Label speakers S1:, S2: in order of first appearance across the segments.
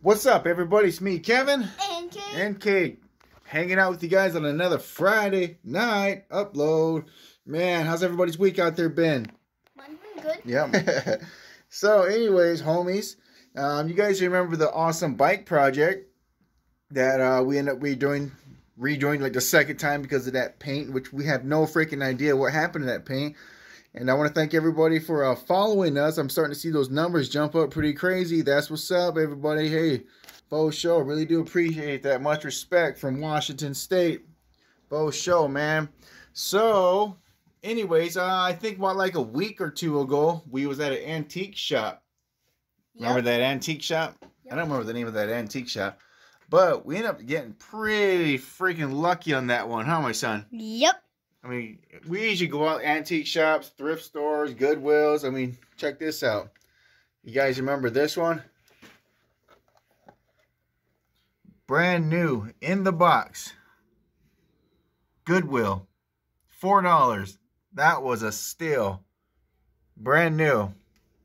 S1: What's up, everybody? It's me, Kevin.
S2: And Kate.
S1: And Kate. Hanging out with you guys on another Friday night upload. Man, how's everybody's week out there been?
S2: Mine's been good.
S1: Yeah. So, anyways, homies, you guys remember the awesome bike project that we ended up redoing like the second time because of that paint, which we have no freaking idea what happened to that paint. And I want to thank everybody for following us. I'm starting to see those numbers jump up pretty crazy. That's what's up, everybody. Hey, faux show. Really do appreciate that. Much respect from Washington State. Faux show, man. So, anyways, I think about like a week or two ago, we was at an antique shop. Remember that antique shop? I don't remember the name of that antique shop. But we ended up getting pretty freaking lucky on that one, huh, my son?
S2: Yep.
S1: I mean, we usually go out antique shops, thrift stores, Goodwills. I mean, check this out. You guys remember this one? Brand new, in the box. Goodwill. $4. That was a steal. Brand new.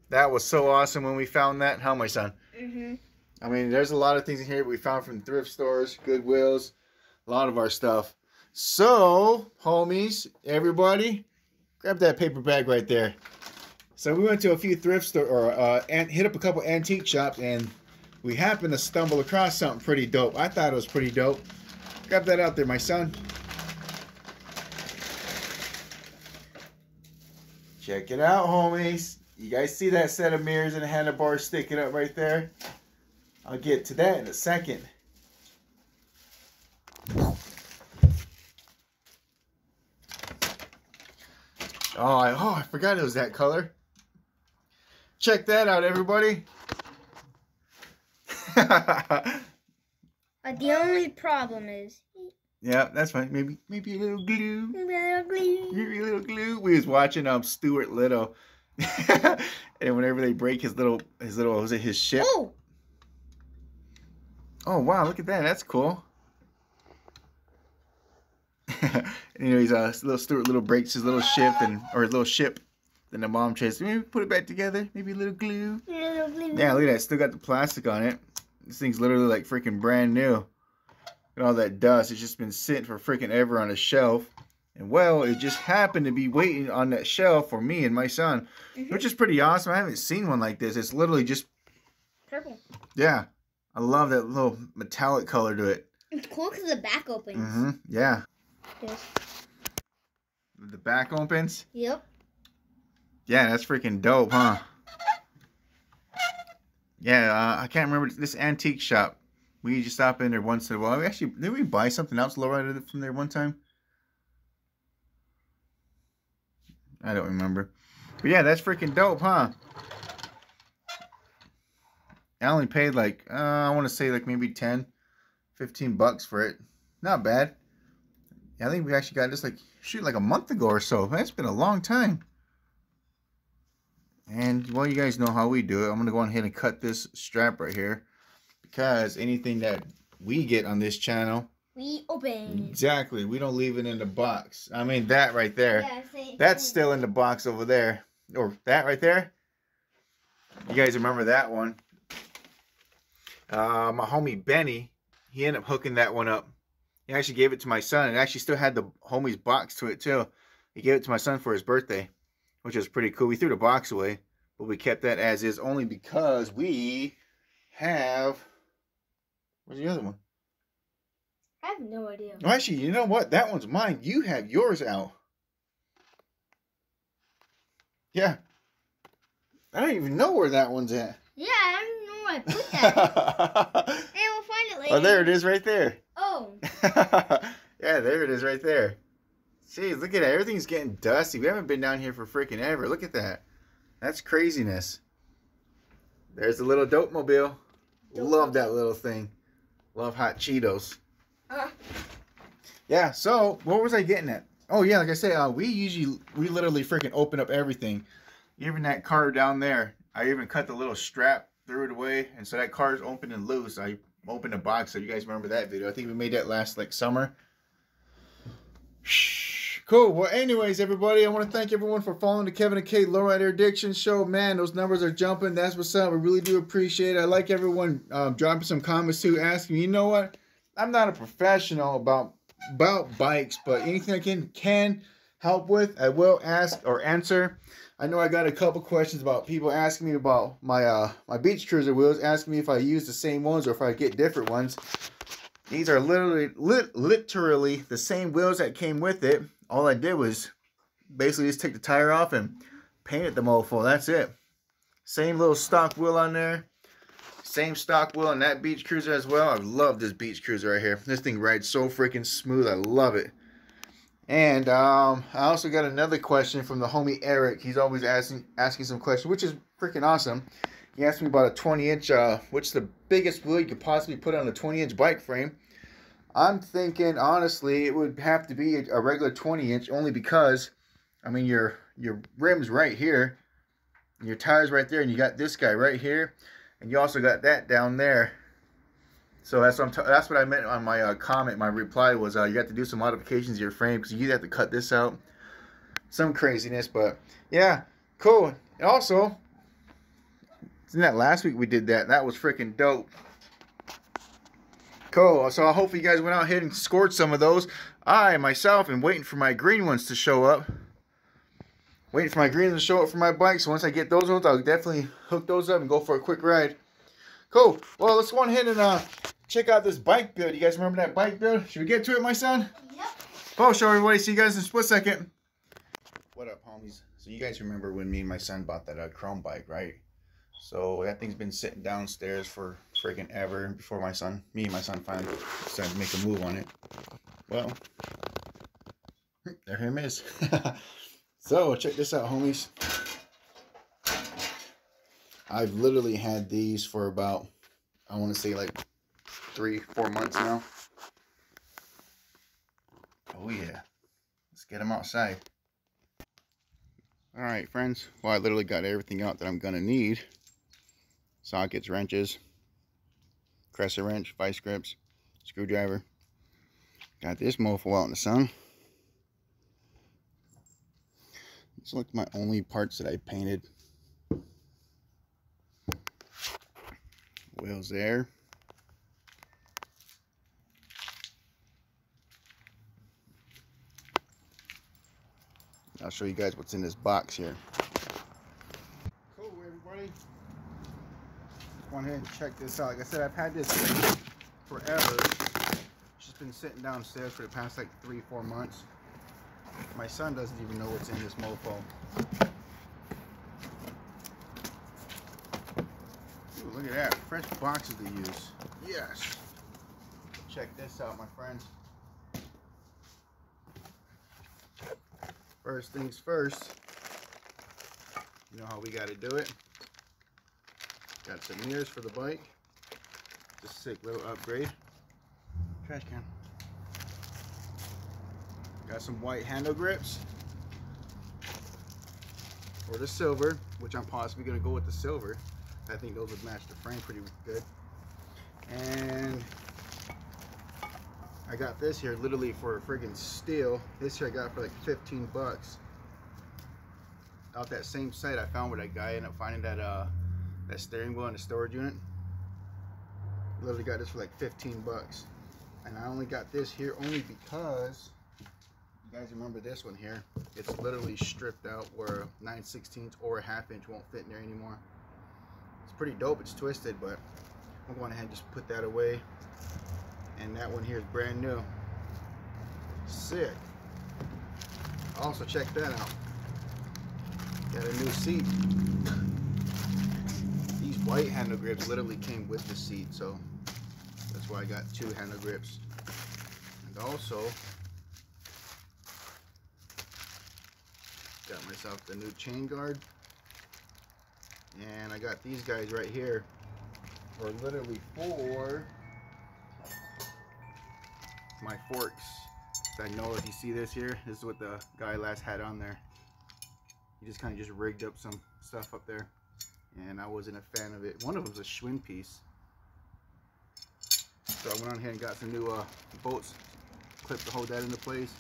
S1: That was so awesome when we found that. Huh, my son?
S2: Mm-hmm.
S1: I mean, there's a lot of things in here we found from thrift stores, Goodwills, a lot of our stuff. So, homies, everybody, grab that paper bag right there. So we went to a few thrift stores, and hit up a couple antique shops, and we happened to stumble across something pretty dope. I thought it was pretty dope. Grab that out there, my son. Check it out, homies. You guys see that set of mirrors and handlebars sticking up right there? I'll get to that in a second. Oh, I forgot it was that color. Check that out, everybody.
S2: The only problem is...
S1: Yeah, that's fine. Maybe a little glue.
S2: A little glue.
S1: Maybe a little glue. We was watching Stuart Little. And whenever they break his ship.
S2: Oh!
S1: Oh, wow, look at that. That's cool. Anyways, little Stuart Little breaks his little ship or his little ship. Then the mom tries to maybe put it back together. Maybe a little glue.
S2: Little glue.
S1: Yeah, look at that. Still got the plastic on it. This thing's literally like freaking brand new. Look at all that dust. It's just been sitting for freaking ever on a shelf. And well, it just happened to be waiting on that shelf for me and my son. Which is pretty awesome. I haven't seen one like this. It's literally just...
S2: Purple.
S1: Yeah. I love that little metallic color to it.
S2: It's cool because the back opens.
S1: Mm-hmm. Yeah.
S2: Yes.
S1: The back opens?
S2: Yep.
S1: Yeah, that's freaking dope, huh? Yeah, I can't remember this antique shop. We usually stop in there once in a while. Did we buy something else Lowrider from there one time? I don't remember. But yeah, that's freaking dope, huh? I only paid like, I want to say like maybe 10, 15 bucks for it. Not bad. Yeah, I think we actually got this like a month ago or so. That's been a long time. And, well, you guys know how we do it. I'm going to go ahead and cut this strap right here. Because anything that we get on this channel...
S2: We open.
S1: Exactly. We don't leave it in the box. I mean, that right there.
S2: Yeah,
S1: that's still in the box over there. Or that right there. You guys remember that one. My homie Benny, he ended up hooking that one up. He actually gave it to my son. It actually still had the homie's box to it too. He gave it to my son for his birthday, which was pretty cool. We threw the box away, but we kept that as is only because we have... Where's the other one?
S2: I have no idea.
S1: Oh, actually, you know what? That one's mine. You have yours out. Yeah. I don't even know where that one's at.
S2: Yeah, I don't know where I put that. Hey, we'll find it later.
S1: Oh, there it is right there.
S2: Oh.
S1: Yeah, there it is right there. Jeez, look at that. Everything's getting dusty. We haven't been down here for freaking ever. Look at that. That's craziness. There's the little dope mobile. Love that little thing. Love hot Cheetos. Yeah, so what was I getting at? Oh, yeah, like I said, we literally freaking open up everything. Even that car down there, I even cut the little strap, threw it away, and so that car is open and loose. I opened the box, so you guys remember that video. I think we made that last like summer. Shh, Cool. Well, anyways, everybody, I want to thank everyone for following the Kevin and Kate Lowrider Addiction Show. Man, those numbers are jumping. That's what's up. We really do appreciate it. I like everyone dropping some comments too, asking, you know what? I'm not a professional about bikes, but anything I can help with, I will ask or answer. I know I got a couple questions about people asking me about my my beach cruiser wheels, asking me if I use the same ones or if I get different ones. These are literally the same wheels that came with it. All I did was basically just take the tire off and painted the mofo. That's it. Same little stock wheel on there. Same stock wheel on that beach cruiser as well. I love this beach cruiser right here. This thing rides so freaking smooth. I love it. And I also got another question from the homie Eric. He's always asking some questions, which is freaking awesome. He asked me about a 20-inch, what's the biggest wheel you could possibly put on a 20-inch bike frame. I'm thinking, honestly, it would have to be a regular 20-inch, only because, I mean, your rim's right here, and your tire's right there, and you got this guy right here, and you also got that down there. So that's what I meant on my comment. My reply was you got to do some modifications to your frame because you have to cut this out. Some craziness, but yeah, cool. And also, isn't that last week we did that? That was freaking dope. Cool. So I hope you guys went out ahead and scored some of those. I myself am waiting for my green ones to show up. Waiting for my green ones to show up for my bike. So once I get those ones, I'll definitely hook those up and go for a quick ride. Cool. Well, let's go ahead and check out this bike build. You guys remember that bike build? Should we get to it, my son?
S2: Yep.
S1: Oh, show everybody. See you guys in a split second. What up, homies? So you guys remember when me and my son bought that chrome bike, right? So that thing's been sitting downstairs for freaking ever before me and my son finally decided to make a move on it. Well, there him is. So check this out, homies. I've literally had these for about, I want to say like 3-4 months now. Oh yeah, let's get them outside. All right, friends. Well, I literally got everything out that I'm gonna need. Sockets, wrenches, crescent wrench, vice grips, screwdriver. Got this mofo out in the sun. These look my only parts that I painted. Wheels there. I'll show you guys what's in this box here. Cool, everybody. Go ahead and check this out. Like I said, I've had this thing forever. It's just been sitting downstairs for the past like 3-4 months. My son doesn't even know what's in this mofo. Ooh, look at that. Fresh boxes to use. Yes. Check this out, my friends. First things first. You know how we got to do it. Got some mirrors for the bike. Just a sick little upgrade. Trash can. Got some white handle grips for the silver, which I'm possibly going to go with the silver. I think those would match the frame pretty good. And I got this here literally for a friggin' steal. This here I got for like 15 bucks. Out that same site I found where that guy ended up finding that that steering wheel in the storage unit. Literally got this for like 15 bucks. And I only got this here only because, you guys remember this one here? It's literally stripped out where 9/16 or a 1/2 inch won't fit in there anymore. It's pretty dope. It's twisted, but I'm going ahead and just put that away. And that one here is brand new. Sick. Also, check that out. Got a new seat. These white handle grips literally came with the seat, so that's why I got 2 handle grips. And also got myself the new chain guard. And I got these guys right here for literally for my forks. I know if you see this here, this is what the guy last had on there. He just kind of just rigged up some stuff up there, and I wasn't a fan of it. One of them's a Schwinn piece, so I went on ahead and got some new bolts, clips to hold that into place.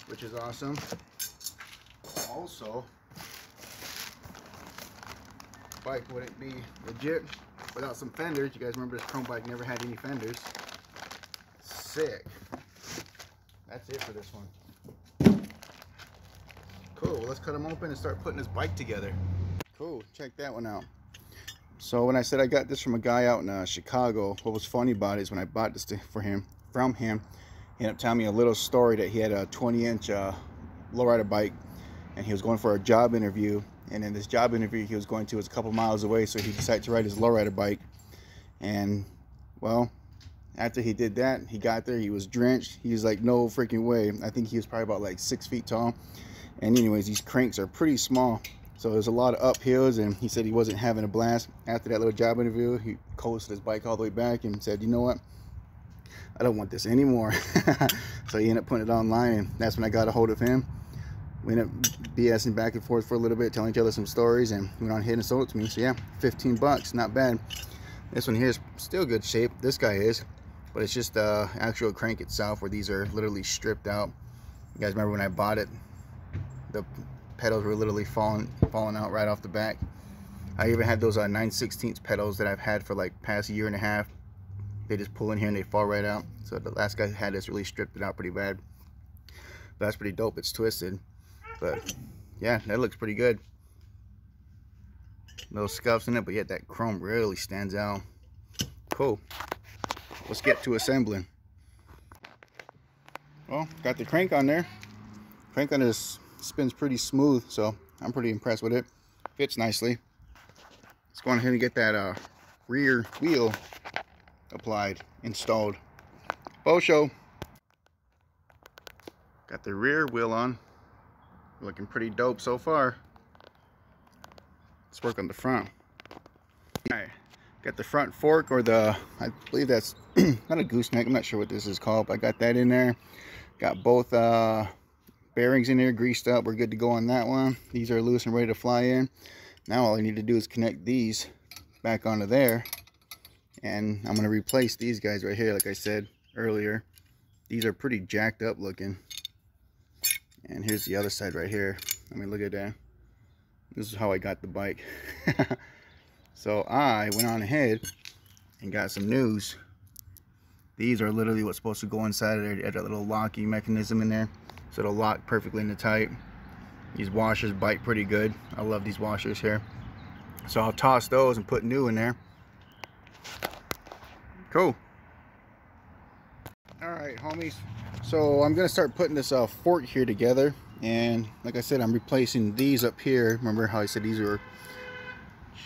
S1: which is awesome. Also, bike wouldn't be legit without some fenders. You guys remember this chrome bike never had any fenders. Sick. That's it for this one. Cool, well, let's cut them open and start putting this bike together. Cool, check that one out. So when I said I got this from a guy out in Chicago, what was funny about it is when I bought this from him, he ended up telling me a little story that he had a 20-inch lowrider bike, and he was going for a job interview, and in this job interview he was going to was a couple miles away, so he decided to ride his lowrider bike. And well, after he did that, he got there, he was drenched. He was like, no freaking way. I think he was probably about like 6 feet tall. And anyways, these cranks are pretty small, so there's a lot of uphills, and he said he wasn't having a blast. After that little job interview, he coasted his bike all the way back and said, you know what, I don't want this anymore. So he ended up putting it online, and that's when I got a hold of him. We ended up BSing back and forth for a little bit, telling each other some stories, and he went on ahead and sold it to me. So yeah, 15 bucks, not bad. This one here is still good shape. This guy is, but it's just the actual crank itself, where these are literally stripped out. You guys remember when I bought it, the pedals were literally falling out right off the back. I even had those 9/16 pedals that I've had for like past year and a half. They just pull in here and they fall right out. So the last guy had this really stripped it out pretty bad. But that's pretty dope. It's twisted, but yeah, that looks pretty good. Little scuffs in it, but yet that chrome really stands out. Cool. Let's get to assembling. Well, got the crank on there. Crank on this spins pretty smooth, so I'm pretty impressed with it. Fits nicely. Let's go on ahead and get that rear wheel applied, installed. Bow show. Got the rear wheel on. Looking pretty dope so far. Let's work on the front. Alright, got the front fork, or the, I believe that's not a gooseneck, I'm not sure what this is called, but I got that in there. Got both bearings in there greased up. We're good to go on that one. These are loose and ready to fly in. Now all I need to do is connect these back onto there, and I'm going to replace these guys right here. Like I said earlier, these are pretty jacked up looking. And here's the other side right here. I mean, look at that. This is how I got the bike. So I went on ahead and got some news. These are literally what's supposed to go inside of there. They have that little locking mechanism in there, so it'll lock perfectly into tight. These washers bite pretty good. I love these washers here. So I'll toss those and put new in there. Cool. Alright, homies. So I'm going to start putting this fork here together. And like I said, I'm replacing these up here. Remember how I said these were...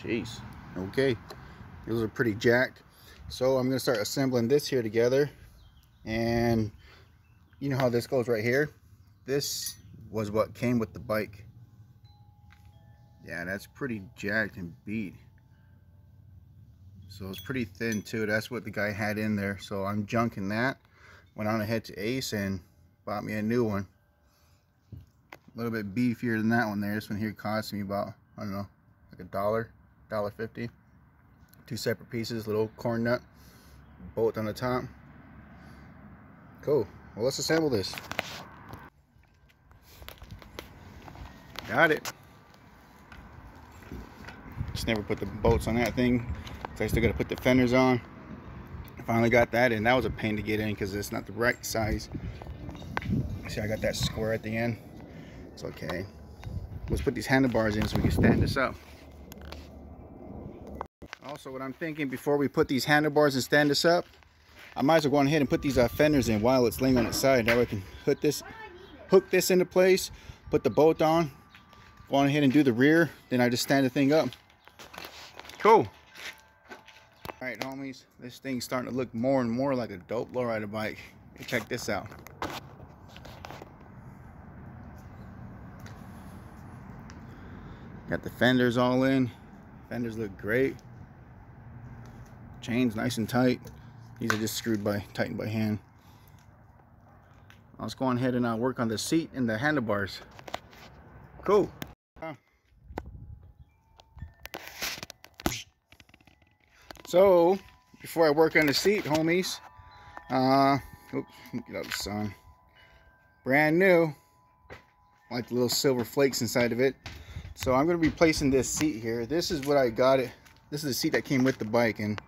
S1: Jeez. Okay. Those are pretty jacked. So I'm going to start assembling this here together. And you know how this goes right here? This was what came with the bike. Yeah, that's pretty jacked and beat. So it's pretty thin too. That's what the guy had in there. So I'm junking that. Went on ahead to Ace and bought me a new one. A little bit beefier than that one there. This one here cost me about, I don't know, like $1.50. Two separate pieces, little corn nut, bolt on the top. Cool. Well, let's assemble this. Got it. Just never put the bolts on that thing, so I still got to put the fenders on. I finally got that, and that was a pain to get in because it's not the right size. See, I got that square at the end. It's okay. Let's put these handlebars in so we can stand this up. Also, what I'm thinking, before we put these handlebars and stand this up, I might as well go on ahead and put these fenders in while it's laying on its side. That way I can hook this into place, put the bolt on, go on ahead and do the rear, then I just stand the thing up. Cool. Alright, homies, this thing's starting to look more and more like a dope lowrider bike. Hey, check this out. Got the fenders all in. Fenders look great. Chains nice and tight. These are just tightened by hand. Let's go on ahead and work on the seat and the handlebars. Cool. So before I work on the seat, homies, oops, get out the sun. Brand new. like the little silver flakes inside of it. So I'm going to be placing this seat here. This is what I got it. This is the seat that came with the bike, and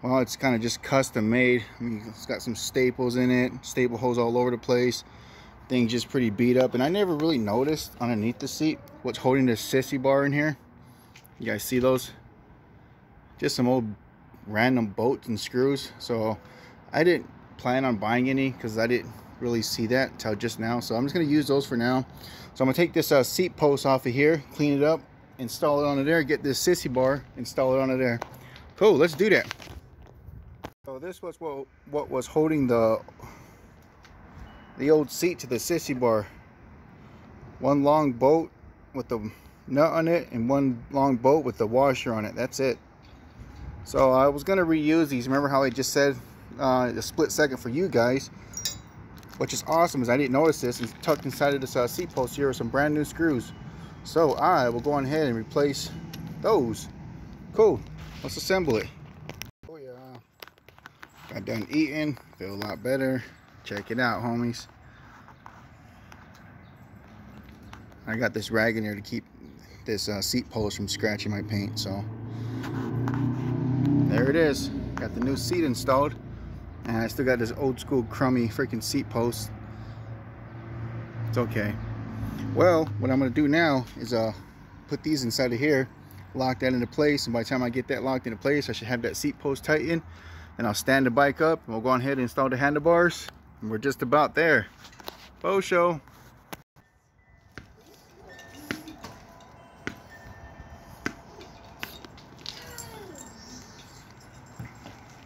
S1: well, it's kind of just custom made. I mean, it's got some staples in it, staple holes all over the place. Thing's just pretty beat up, and I never really noticed underneath the seat what's holding this sissy bar in here. You guys see those? Just some old random bolts and screws. So I didn't plan on buying any because I didn't really see that until just now. So I'm just going to use those for now. So I'm going to take this seat post off of here, clean it up, install it onto there, get this sissy bar, install it onto there. Cool, let's do that. So this was what was holding the old seat to the sissy bar. One long bolt with the nut on it and one long bolt with the washer on it. That's it. So I was going to reuse these. Remember how I just said a split second for you guys? Which is awesome, is I didn't notice this. And tucked inside of this seat post here are some brand new screws. So I will go on ahead and replace those. Cool. Let's assemble it. Oh yeah. Got done eating. Feel a lot better. Check it out, homies. I got this rag in there to keep this seat post from scratching my paint. So there it is. Got the new seat installed. And I still got this old school crummy freaking seat post. It's okay. Well, what I'm going to do now is put these inside of here, lock that into place, and by the time I get that locked into place, I should have that seat post tightened. And I'll stand the bike up, and we'll go on ahead and install the handlebars, and we're just about there. Faux show.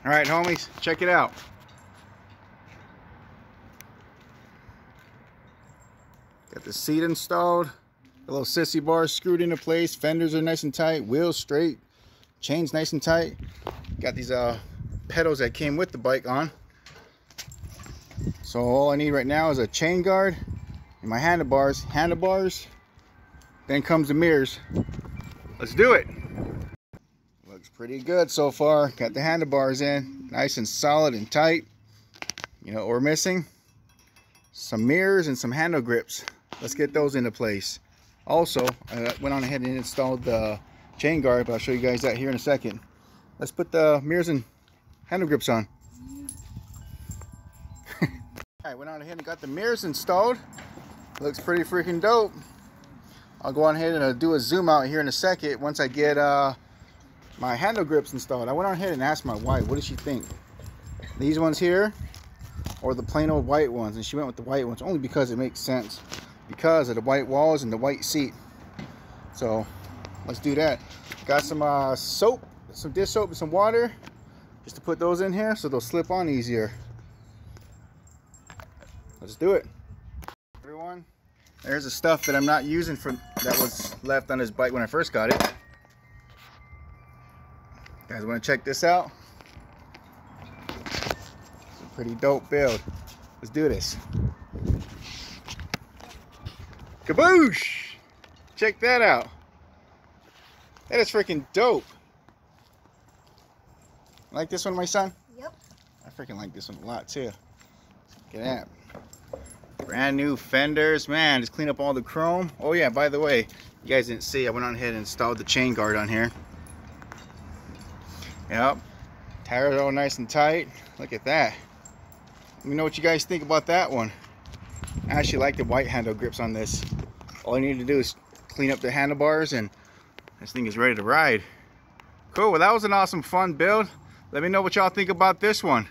S1: All right, homies, check it out. Got the seat installed, the little sissy bars screwed into place, fenders are nice and tight, wheels straight, chains nice and tight. Got these pedals that came with the bike on. So all I need right now is a chain guard and my handlebars. Then comes the mirrors. Let's do it. Looks pretty good so far. Got the handlebars in, nice and solid and tight. You know what we're missing? Some mirrors and some handle grips. Let's get those into place. Also, I went on ahead and installed the chain guard, but I'll show you guys that here in a second. Let's put the mirrors and handle grips on. Alright, went on ahead and got the mirrors installed. Looks pretty freaking dope. I'll go on ahead and do a zoom out here in a second once I get my handle grips installed. I went on ahead and asked my wife, what did she think? These ones here or the plain old white ones? And she went with the white ones only because it makes sense, because of the white walls and the white seat. So let's do that. Got some soap, some dish soap and some water just to put those in here so they'll slip on easier. Let's do it. Everyone, there's the stuff that I'm not using that was left on this bike when I first got it. You guys want to check this out? It's a pretty dope build. Let's do this. Kaboosh! Check that out. That is freaking dope. Like this one, my son?
S2: Yep.
S1: I freaking like this one a lot too. Look at that. Brand new fenders, man. Just clean up all the chrome. Oh yeah, by the way, you guys didn't see, I went on ahead and installed the chain guard on here. Yep. Tires all nice and tight. Look at that. Let me know what you guys think about that one. I actually like the white handle grips on this. All I need to do is clean up the handlebars and this thing is ready to ride. Cool, well that was an awesome fun build. Let me know what y'all think about this one.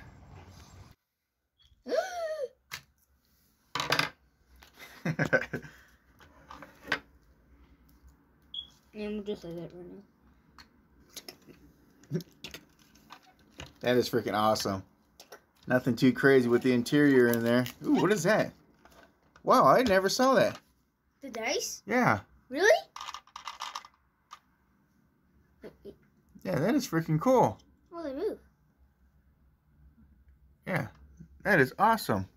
S2: I'm just like that right now.
S1: That is freaking awesome. Nothing too crazy with the interior in there. Ooh, what is that? Wow, I never saw that.
S2: The dice?
S1: Yeah.
S2: Really?
S1: Yeah, that is freaking cool.
S2: Oh, they move.
S1: Yeah, that is awesome.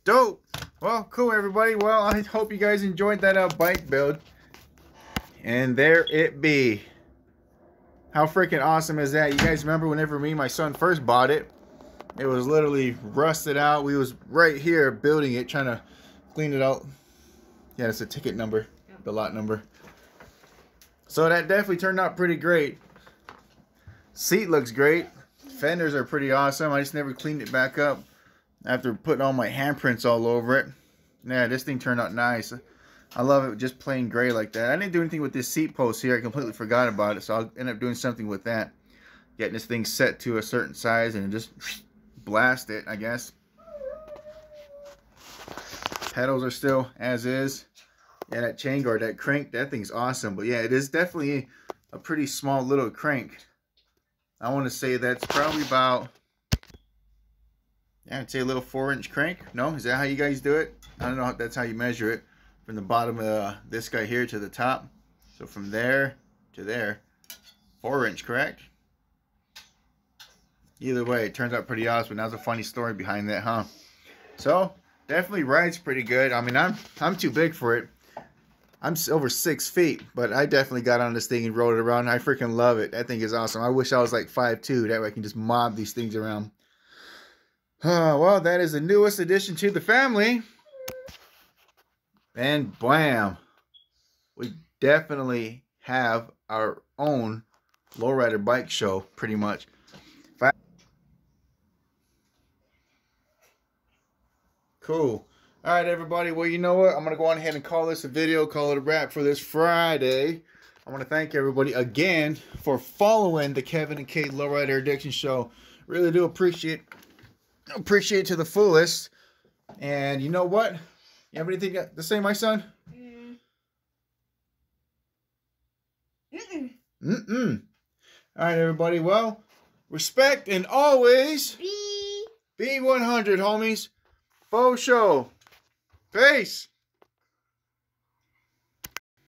S1: Dope. Well, cool, everybody. Well, I hope you guys enjoyed that bike build. And there it be. How freaking awesome is that? You guys remember whenever me and my son first bought it, it was literally rusted out. We was right here building it, trying to clean it out, Yeah, it's a ticket number, the lot number. So that definitely turned out pretty great. Seat looks great. Fenders are pretty awesome. I just never cleaned it back up after putting all my handprints all over it. Yeah, this thing turned out nice. I love it just plain gray like that. I didn't do anything with this seat post here. I completely forgot about it, so I'll end up doing something with that. Getting this thing set to a certain size and just blast it, I guess. Pedals are still as is. Yeah, that chain guard, that crank, that thing's awesome. But yeah, it is definitely a pretty small little crank. I want to say that's probably about, yeah, I'd say a little 4-inch crank. No, is that how you guys do it? I don't know if that's how you measure it. From the bottom of this guy here to the top. So from there to there, 4-inch, correct? Either way, it turns out pretty awesome. That's a funny story behind that, huh? So definitely rides pretty good. I mean, I'm too big for it. I'm over 6 feet, but I definitely got on this thing and rode it around. I freaking love it. That thing is awesome. I wish I was like 5'2". That way I can just mob these things around. Well, that is the newest addition to the family. And blam, we definitely have our own Lowrider bike show, pretty much. Cool. All right, everybody. Well, you know what? I'm going to go on ahead and call this a video, call it a wrap for this Friday. I want to thank everybody again for following the Kevin and Kate Lowrider Addiction Show. Really do appreciate it to the fullest. And you know what? You have anything to say, my son? Mm-mm. All right, everybody. Well, respect and always be 100, homies. Faux show. Peace.